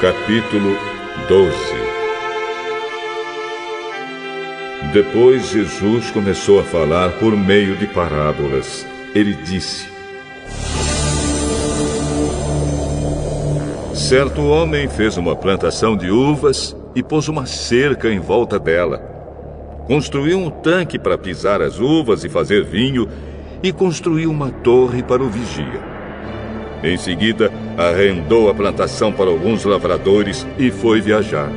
Capítulo 12. Depois Jesus começou a falar por meio de parábolas. Ele disse: Certo homem fez uma plantação de uvas e pôs uma cerca em volta dela. Construiu um tanque para pisar as uvas e fazer vinho e construiu uma torre para o vigia. Em seguida, arrendou a plantação para alguns lavradores e foi viajar.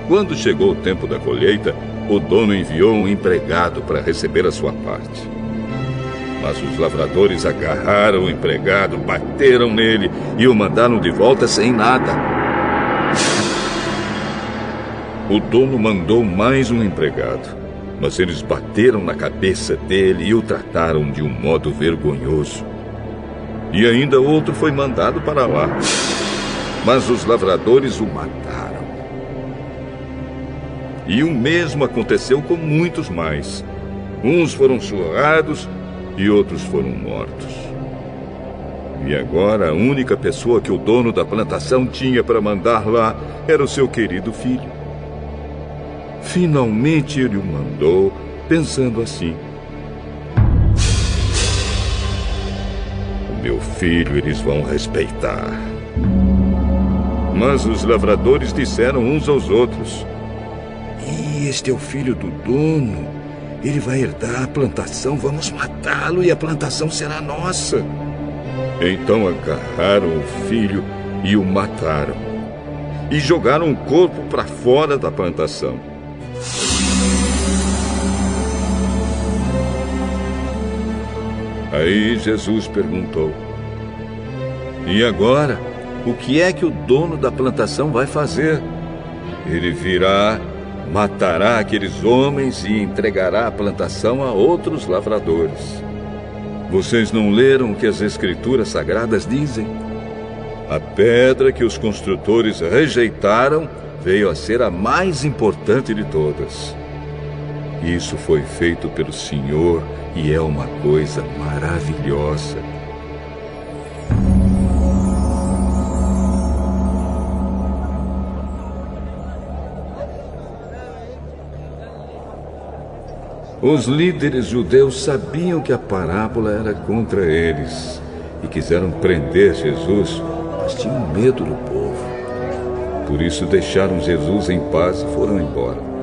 Quando chegou o tempo da colheita, o dono enviou um empregado para receber a sua parte. Mas os lavradores agarraram o empregado, bateram nele e o mandaram de volta sem nada. O dono mandou mais um empregado, mas eles bateram na cabeça dele e o trataram de um modo vergonhoso. E ainda outro foi mandado para lá, mas os lavradores o mataram. E o mesmo aconteceu com muitos mais. Uns foram surrados e outros foram mortos. E agora a única pessoa que o dono da plantação tinha para mandar lá era o seu querido filho. Finalmente ele o mandou, pensando assim: meu filho eles vão respeitar. Mas os lavradores disseram uns aos outros: E este é o filho do dono. Ele vai herdar a plantação. Vamos matá-lo e a plantação será nossa. Então agarraram o filho e o mataram. E jogaram o corpo para fora da plantação. Aí Jesus perguntou: E agora, o que é que o dono da plantação vai fazer? Ele virá, matará aqueles homens e entregará a plantação a outros lavradores. Vocês não leram o que as Escrituras Sagradas dizem? A pedra que os construtores rejeitaram veio a ser a mais importante de todas. Isso foi feito pelo Senhor e é uma coisa maravilhosa. Os líderes judeus sabiam que a parábola era contra eles e quiseram prender Jesus, mas tinham medo do povo. Por isso deixaram Jesus em paz e foram embora.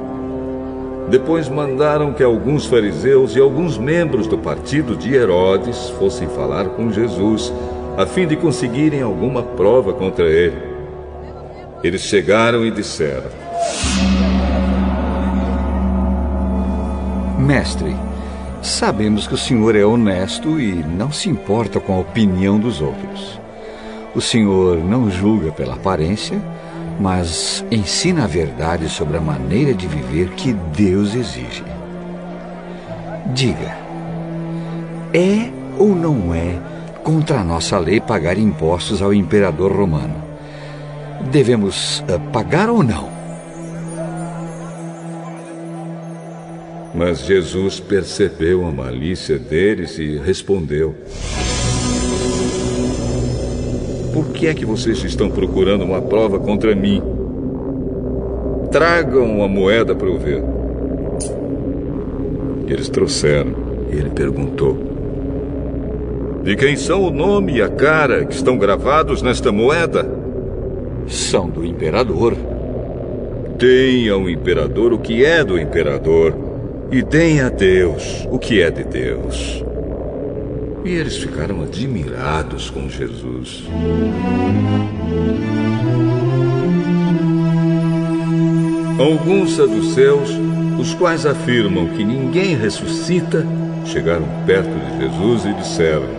Depois mandaram que alguns fariseus e alguns membros do partido de Herodes fossem falar com Jesus, a fim de conseguirem alguma prova contra ele. Eles chegaram e disseram: Mestre, sabemos que o senhor é honesto e não se importa com a opinião dos outros. O senhor não julga pela aparência, mas ensina a verdade sobre a maneira de viver que Deus exige. Diga, é ou não é contra a nossa lei pagar impostos ao imperador romano? Devemos pagar ou não? Mas Jesus percebeu a malícia deles e respondeu: Por que é que vocês estão procurando uma prova contra mim? Tragam uma moeda para eu ver. Eles trouxeram. E ele perguntou: De quem são o nome e a cara que estão gravados nesta moeda? São do imperador. Deem ao imperador o que é do imperador, e deem a Deus o que é de Deus. E eles ficaram admirados com Jesus. Alguns saduceus, os quais afirmam que ninguém ressuscita, chegaram perto de Jesus e disseram: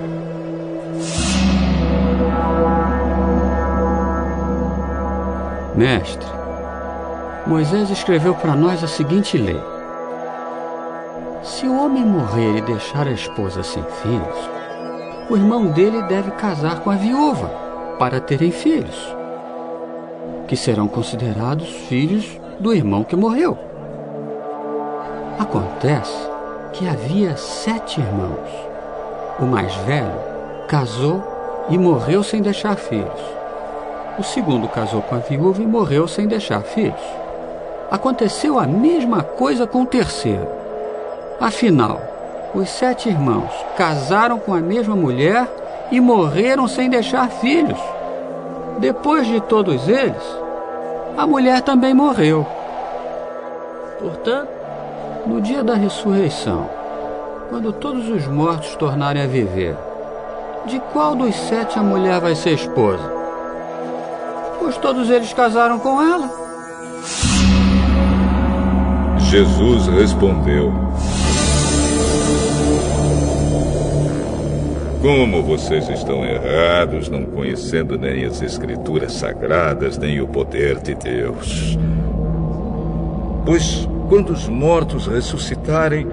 Mestre, Moisés escreveu para nós a seguinte lei: se o homem morrer e deixar a esposa sem filhos, o irmão dele deve casar com a viúva para terem filhos, que serão considerados filhos do irmão que morreu. Acontece que havia 7 irmãos. O mais velho casou e morreu sem deixar filhos. O segundo casou com a viúva e morreu sem deixar filhos. Aconteceu a mesma coisa com o terceiro. Afinal, os 7 irmãos casaram com a mesma mulher e morreram sem deixar filhos. Depois de todos eles, a mulher também morreu. Portanto, no dia da ressurreição, quando todos os mortos tornarem a viver, de qual dos 7 a mulher vai ser esposa? Pois todos eles casaram com ela. Jesus respondeu: como vocês estão errados, não conhecendo nem as Escrituras Sagradas, nem o poder de Deus. Pois quando os mortos ressuscitarem,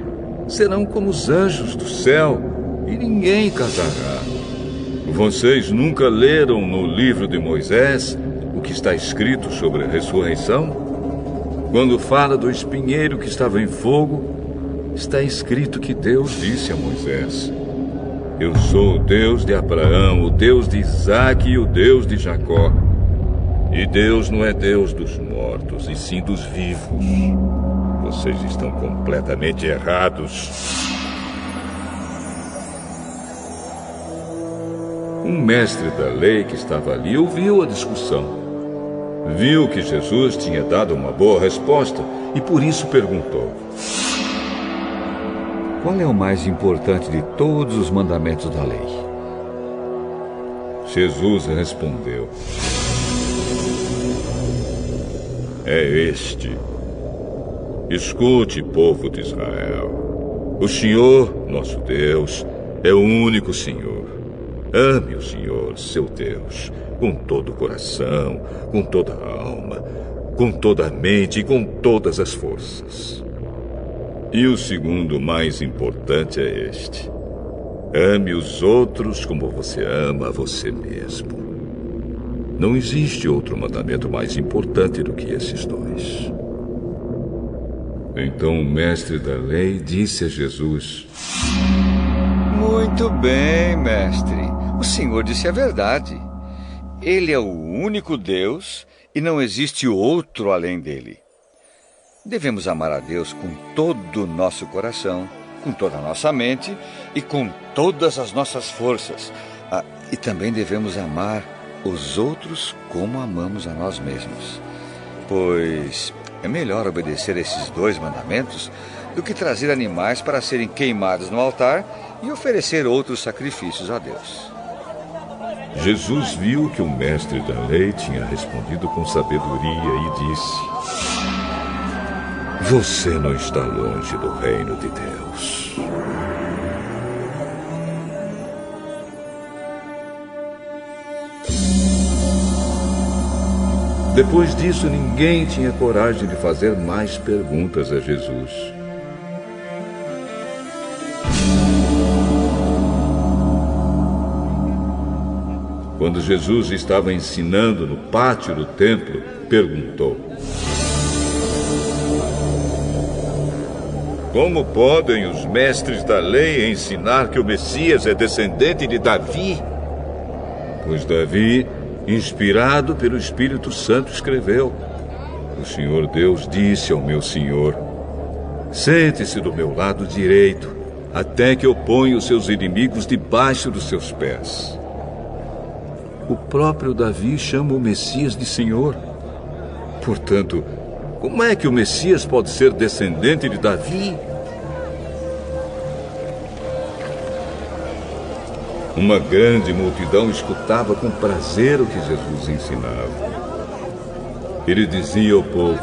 serão como os anjos do céu, e ninguém casará. Vocês nunca leram no livro de Moisés o que está escrito sobre a ressurreição? Quando fala do espinheiro que estava em fogo, está escrito que Deus disse a Moisés: eu sou o Deus de Abraão, o Deus de Isaque e o Deus de Jacó. E Deus não é Deus dos mortos, e sim dos vivos. Vocês estão completamente errados. Um mestre da lei que estava ali ouviu a discussão. Viu que Jesus tinha dado uma boa resposta e por isso perguntou: qual é o mais importante de todos os mandamentos da lei? Jesus respondeu: é este. Escute, povo de Israel. O Senhor, nosso Deus, é o único Senhor. Ame o Senhor, seu Deus, com todo o coração, com toda a alma, com toda a mente e com todas as forças. E o segundo mais importante é este: ame os outros como você ama a você mesmo. Não existe outro mandamento mais importante do que esses dois. Então o mestre da lei disse a Jesus: muito bem, mestre. O senhor disse a verdade. Ele é o único Deus e não existe outro além dele. Devemos amar a Deus com todo o nosso coração, com toda a nossa mente e com todas as nossas forças. E também devemos amar os outros como amamos a nós mesmos. Pois é melhor obedecer esses 2 mandamentos do que trazer animais para serem queimados no altar e oferecer outros sacrifícios a Deus. Jesus viu que o mestre da lei tinha respondido com sabedoria e disse: você não está longe do reino de Deus. Depois disso, ninguém tinha coragem de fazer mais perguntas a Jesus. Quando Jesus estava ensinando no pátio do templo, perguntou: como podem os mestres da lei ensinar que o Messias é descendente de Davi? Pois Davi, inspirado pelo Espírito Santo, escreveu: o Senhor Deus disse ao meu Senhor: sente-se do meu lado direito, até que eu ponha os seus inimigos debaixo dos seus pés. O próprio Davi chama o Messias de Senhor. Portanto, como é que o Messias pode ser descendente de Davi? Uma grande multidão escutava com prazer o que Jesus ensinava. Ele dizia ao povo: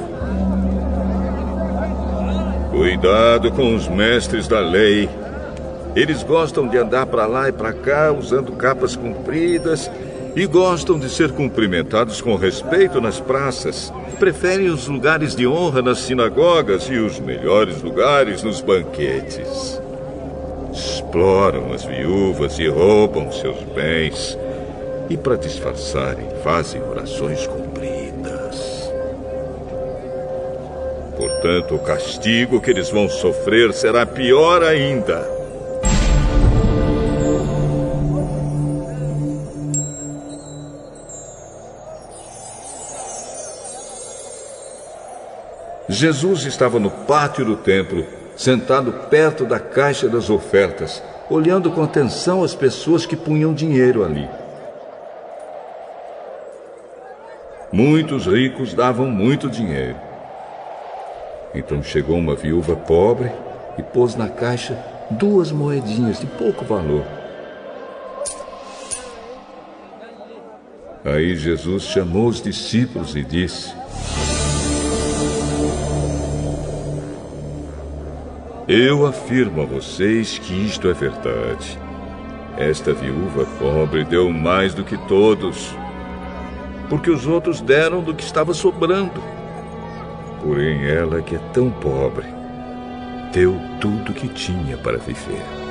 cuidado com os mestres da lei. Eles gostam de andar para lá e para cá usando capas compridas e gostam de ser cumprimentados com respeito nas praças. Preferem os lugares de honra nas sinagogas e os melhores lugares nos banquetes. Exploram as viúvas e roubam seus bens. E para disfarçarem, fazem orações compridas. Portanto, o castigo que eles vão sofrer será pior ainda. Jesus estava no pátio do templo, sentado perto da caixa das ofertas, olhando com atenção as pessoas que punham dinheiro ali. Muitos ricos davam muito dinheiro. Então chegou uma viúva pobre e pôs na caixa 2 moedinhas de pouco valor. Aí Jesus chamou os discípulos e disse: Eu afirmo a vocês que isto é verdade. Esta viúva pobre deu mais do que todos, porque os outros deram do que estava sobrando. Porém, ela, que é tão pobre, deu tudo que tinha para viver.